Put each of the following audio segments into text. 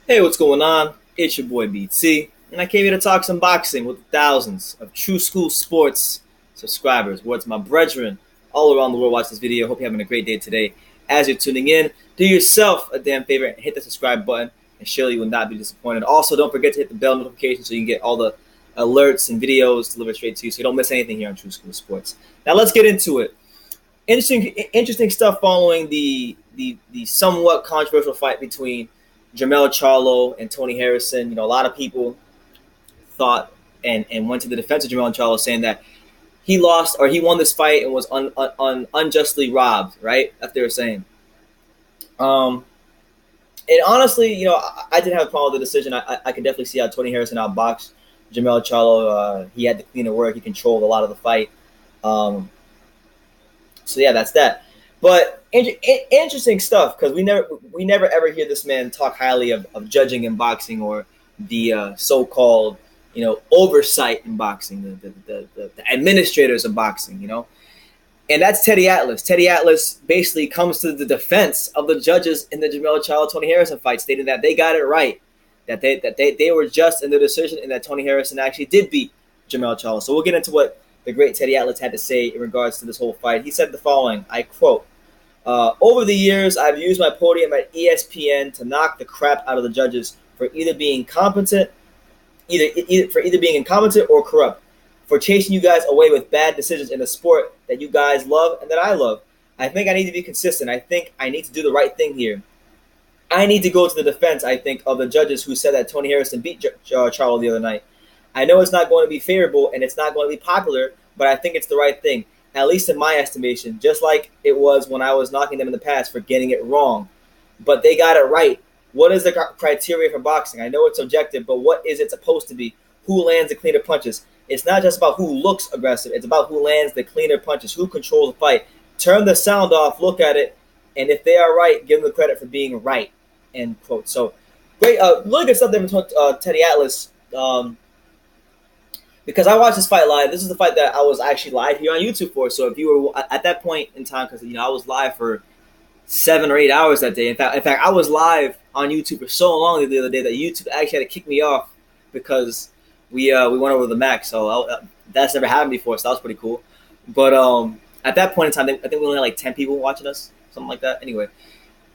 Hey, what's going on? It's your boy BT, and I came here to talk some boxing with thousands of True School Sports subscribers. Words my brethren all around the world watch this video. Hope you're having a great day today. As you're tuning in, do yourself a damn favor and hit the subscribe button, and surely you will not be disappointed. Also, don't forget to hit the bell notification so you can get all the alerts and videos delivered straight to you so you don't miss anything here on True School Sports. Now, let's get into it. Interesting stuff following the somewhat controversial fight between Charlo and Tony Harrison. A lot of people thought and went to the defense of Charlo, saying that he lost or he won this fight and was unjustly robbed. Right? That's what they were saying. And honestly, I didn't have a problem with the decision. I could definitely see how Tony Harrison outboxed Charlo. He had the cleaner work. He controlled a lot of the fight. So yeah, that's that. But interesting stuff, because we never ever hear this man talk highly of judging in boxing, or the so-called oversight in boxing, the administrators of boxing, and that's Teddy Atlas. Teddy Atlas basically comes to the defense of the judges in the Jermell Charlo Tony Harrison fight, stating that they got it right, that they were just in the decision, and that Tony Harrison actually did beat Jermell Charlo. So we'll get into what the great Teddy Atlas had to say in regards to this whole fight. He said the following, I quote, over the years, I've used my podium at ESPN to knock the crap out of the judges for either being incompetent or corrupt, for chasing you guys away with bad decisions in a sport that you guys love and that I love. I think I need to be consistent. I think I need to do the right thing here. I need to go to the defense, I think, of the judges who said that Tony Harrison beat Charlo the other night. I know it's not going to be favorable and it's not going to be popular, but I think it's the right thing, at least in my estimation, just like it was when I was knocking them in the past for getting it wrong. But they got it right. What is the criteria for boxing? I know it's subjective, but what is it supposed to be? Who lands the cleaner punches? It's not just about who looks aggressive. It's about who lands the cleaner punches, who controls the fight. Turn the sound off, look at it, and if they are right, give them the credit for being right, end quote. So, great, really good stuff there between Teddy Atlas. Because I watched this fight live. This is the fight that I was actually live here on YouTube for. So if you were at that point in time, because I was live for 7 or 8 hours that day. In fact, I was live on YouTube for so long the other day that YouTube actually had to kick me off because we went over the max. So that's never happened before. So that was pretty cool. But at that point in time, I think we only had like 10 people watching us, something like that. Anyway,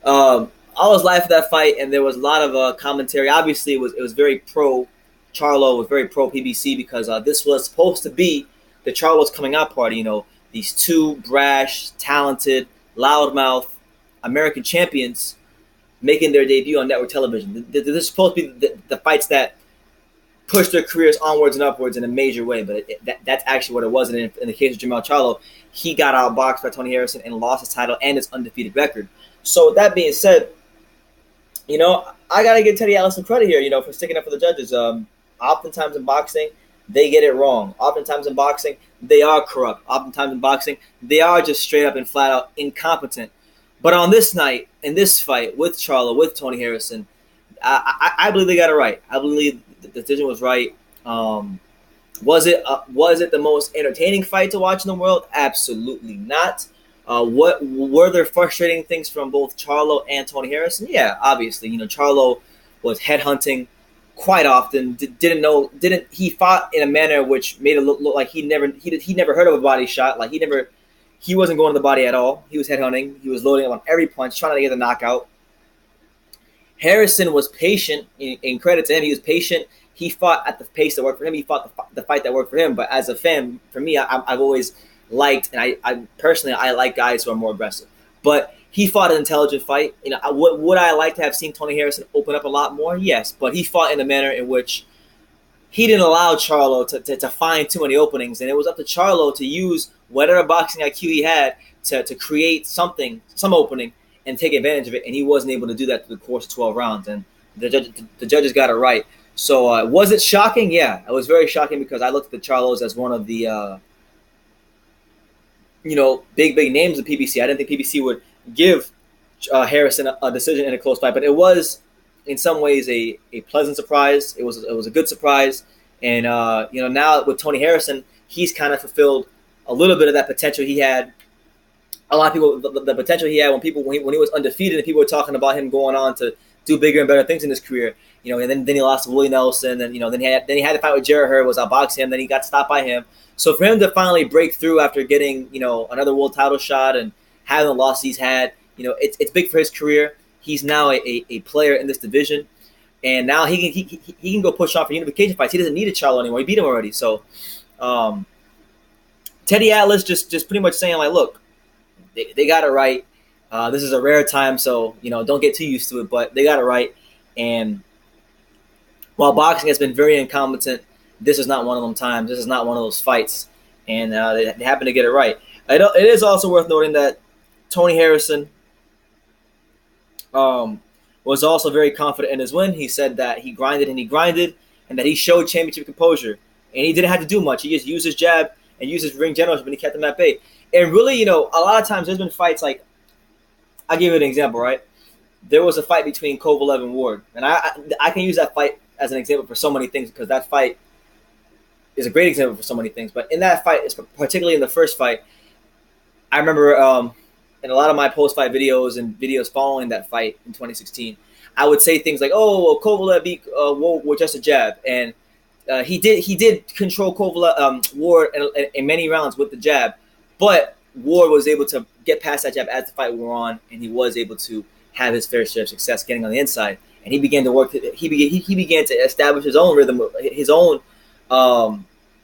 I was live for that fight, and there was a lot of commentary. Obviously, it was very pro. Charlo was very pro PBC because this was supposed to be the Charlo's coming out party. These two brash, talented, loudmouth American champions making their debut on network television. This is supposed to be the fights that push their careers onwards and upwards in a major way, but that's actually what it was. And in the case of Jermell Charlo, he got outboxed by Tony Harrison and lost his title and his undefeated record. So with that being said, I got to give Teddy Atlas some credit here, for sticking up for the judges. Oftentimes in boxing, they get it wrong. Oftentimes in boxing, they are corrupt. Oftentimes in boxing, they are just straight up and flat out incompetent. But on this night, in this fight with Charlo, with Tony Harrison, I believe they got it right. I believe the decision was right. Was it the most entertaining fight to watch in the world? Absolutely not. What were there frustrating things from both Charlo and Tony Harrison? Yeah, obviously. Charlo was headhunting quite often. He fought in a manner which made it look like he never heard of a body shot. Like he wasn't going to the body at all. He was headhunting. He was loading up on every punch, trying to get the knockout. Harrison was patient. In credit to him, he was patient. He fought at the pace that worked for him. He fought the fight that worked for him. But as a fan, for me, I've always liked, and I personally like guys who are more aggressive. But he fought an intelligent fight. Would I like to have seen Tony Harrison open up a lot more? Yes, but he fought in a manner in which he didn't allow Charlo to find too many openings, and it was up to Charlo to use whatever boxing IQ he had to create some opening, and take advantage of it, and he wasn't able to do that through the course of 12 rounds, and the judges got it right. So was it shocking? Yeah, it was very shocking because I looked at the Charlos as one of the big names of PBC. I didn't think PBC would give Harrison a decision in a close fight, but it was in some ways a pleasant surprise. It was a good surprise, and now with Tony Harrison, he's kind of fulfilled a little bit of that potential he had. A lot of people, the potential he had when he was undefeated, and people were talking about him going on to do bigger and better things in his career. And then he lost to Willie Nelson, and then he had the fight with Jarrett Hurd, was outboxing him, then he got stopped by him. So for him to finally break through after getting another world title shot and having the loss he's had, it's big for his career. He's now a player in this division, and now he can go push off for unification fights. He doesn't need a Charlo anymore. He beat him already. So Teddy Atlas just pretty much saying, like, look, they got it right. This is a rare time, so don't get too used to it. But they got it right, and while boxing has been very incompetent, this is not one of them times. This is not one of those fights, and they happen to get it right. It is also worth noting that Tony Harrison was also very confident in his win. He said that he grinded, and that he showed championship composure, and he didn't have to do much. He just used his jab and used his ring generalship, and he kept them at bay. And really, a lot of times there's been fights like, I'll give you an example, right? There was a fight between Kovalev and Ward, and I can use that fight as an example for so many things, because that fight is a great example for so many things. But in that fight, particularly in the first fight, I remember in a lot of my post-fight videos and videos following that fight in 2016, I would say things like, "Oh, well, Kovalev beat Ward with just a jab," and he did control Ward in many rounds with the jab, but Ward was able to get past that jab as the fight wore on, and he was able to have his fair share of success getting on the inside. And he began to work. He began to establish his own rhythm, his own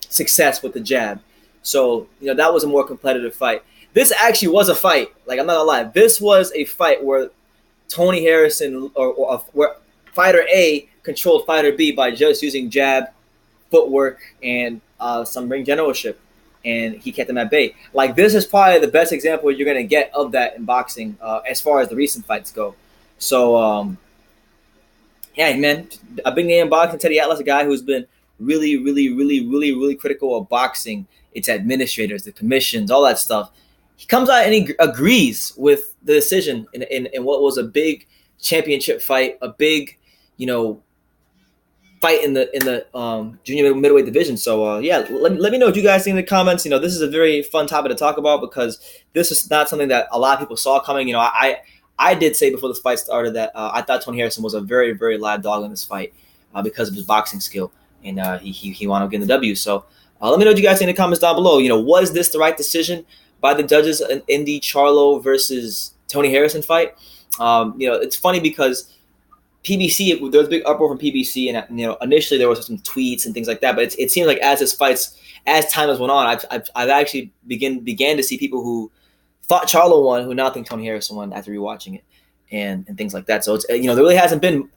success with the jab. So that was a more competitive fight. This actually was a fight. Like, I'm not gonna lie, this was a fight where Tony Harrison or where fighter A controlled fighter B by just using jab, footwork, and some ring generalship, and he kept them at bay. Like, this is probably the best example you're gonna get of that in boxing as far as the recent fights go. So. Yeah, man, a big name in boxing, Teddy Atlas, a guy who's been really, really, really, really, really critical of boxing, its administrators, the commissions, all that stuff. He comes out and he agrees with the decision in what was a big championship fight, a big, fight in the junior middleweight division. So yeah, let me know what you guys think in the comments. This is a very fun topic to talk about, because this is not something that a lot of people saw coming. I did say before this fight started that I thought Tony Harrison was a very, very live dog in this fight because of his boxing skill, and he wound up getting the W. So let me know what you guys think in the comments down below. Was this the right decision by the judges in the Charlo versus Tony Harrison fight? It's funny because PBC, there was a big uproar from PBC, and initially there was some tweets and things like that. But it seems like as time has went on, I've actually began to see people who thought Charlo won, who now think Tony Harrison won after rewatching it, and things like that. So it's there really hasn't been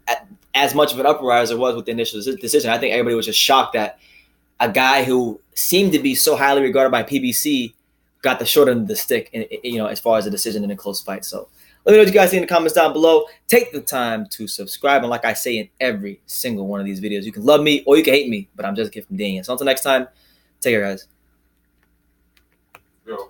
as much of an uproar as there was with the initial decision. I think everybody was just shocked that a guy who seemed to be so highly regarded by PBC got the short end of the stick, as far as a decision in a close fight. So let me know what you guys think in the comments down below. Take the time to subscribe, and like I say in every single one of these videos, you can love me or you can hate me, but I'm just a kid from Daniel. So until next time, take care, guys.